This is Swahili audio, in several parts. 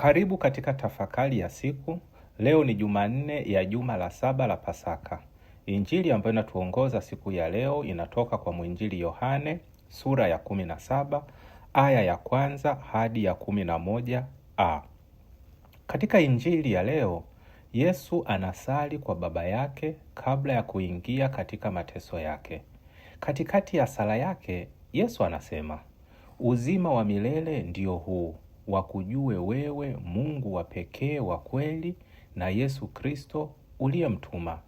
Karibu katika tafakari ya siku. Leo ni Jumanne ya juma la 7 la Pasaka. Injili ambayo inatuongoza siku ya leo inatoka kwa mwinjili Yohane sura ya 17 aya ya 1 hadi ya 11a. Katika injili ya leo, Yesu anasali kwa Baba yake kabla ya kuingia katika mateso yake. Katikati ya sala yake, Yesu anasema, uzima wa milele ndio huu, wakujue wewe Mungu wa pekee wa kweli na Yesu Kristo uliyemtuma.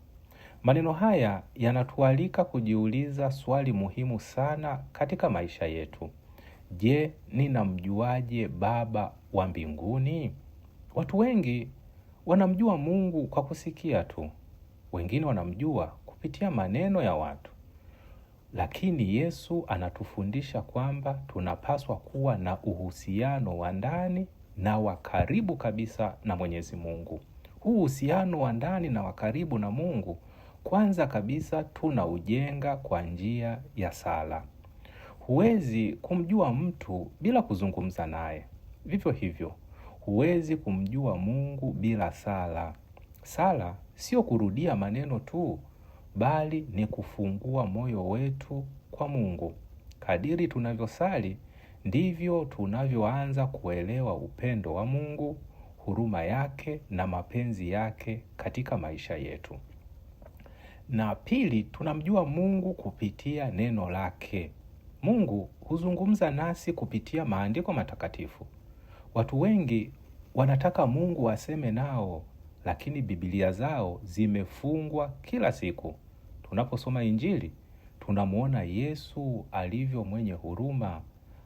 Maneno haya yanatualika kujiuliza swali muhimu sana katika maisha yetu. Je, ninamjuaje Baba wa mbinguni? Watu wengi wanamjua Mungu kwa kusikia tu. Wengine wanamjua kupitia maneno ya watu. Lakini Yesu anatufundisha kwamba tunapaswa kuwa na uhusiano wa ndani na wa karibu kabisa na Mwenyezi Mungu. Huu uhusiano wa ndani na wa karibu na Mungu, kwanza kabisa tunaujenga kwa njia ya sala. Huwezi kumjua mtu bila kuzungumza naye. Vivyo hivyo, huwezi kumjua Mungu bila sala. Sala sio kurudia maneno tu, bali ni kufungua moyo wetu kwa Mungu. Kadiri tunavyosali, ndivyo tunavyoanza kuelewa upendo wa Mungu, huruma yake na mapenzi yake katika maisha yetu. Na pili, tunamjua Mungu kupitia neno lake. Mungu huzungumza nasi kupitia maandiko matakatifu. Watu wengi wanataka Mungu aseme nao, lakini Biblia zao zimefungwa kila siku. Tunaposoma Injili, tunamuona Yesu alivyo mwenye huruma,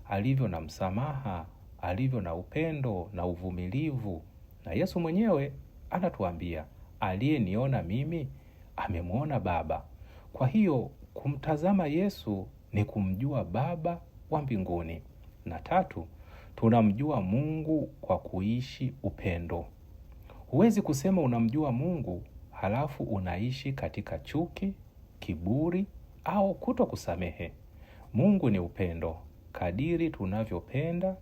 alivyo na msamaha, alivyo na upendo na uvumilivu. Na Yesu mwenyewe anatuambia, aliyeniona mimi amemwona Baba. Kwa hiyo kumtazama Yesu ni kumjua Baba wa mbinguni. Na tatu, tunamjua Mungu kwa kuishi upendo. Huwezi kusema unamjua Mungu halafu unaishi katika chuki, kiburi au kutokusamehe. Mungu ni upendo. Kadiri tunavyopenda,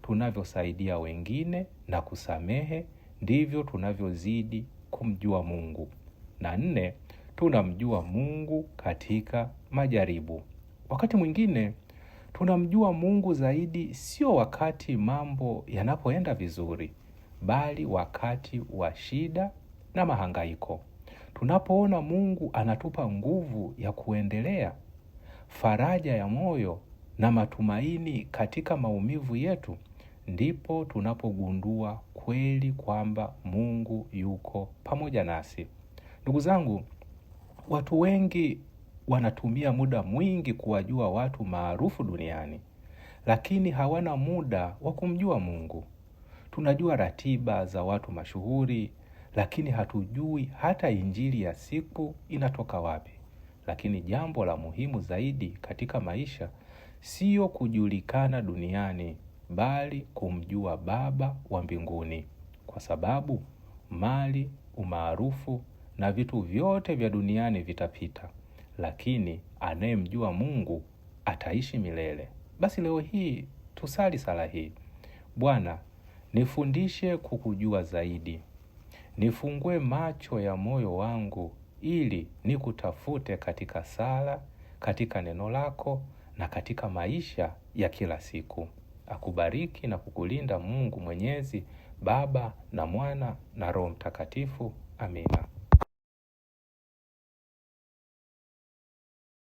tunavyosaidia wengine na kusamehe, ndivyo tunavyozidi kumjua Mungu. Na 4, tunamjua Mungu katika majaribu. Wakati mwingine tunamjua Mungu zaidi sio wakati mambo yanapoenda vizuri, bali wakati wa shida na mahangaiko. Tunapoona Mungu anatupa nguvu ya kuendelea, faraja ya moyo na matumaini katika maumivu yetu, ndipo tunapogundua kweli kwamba Mungu yuko pamoja nasi. Ndugu zangu, watu wengi wanatumia muda mwingi kuwajua watu maarufu duniani, lakini hawana muda wa kumjua Mungu. Tunajua ratiba za watu mashuhuri, lakini hatujui hata injili ya siku inatoka wapi. Lakini jambo la muhimu zaidi katika maisha sio kujulikana duniani, bali kumjua Baba wa mbinguni. Kwa sababu mali, umaarufu na vitu vyote vya duniani vitapita, lakini anayemjua Mungu ataishi milele. Basi leo hii tusali sala hii. Bwana, nifundishe kukujua zaidi. Nifungue macho ya moyo wangu ili nikutafute katika sala, katika neno lako na katika maisha ya kila siku. Akubariki na kukulinda Mungu Mwenyezi, Baba na Mwana na Roho Mtakatifu. Amina.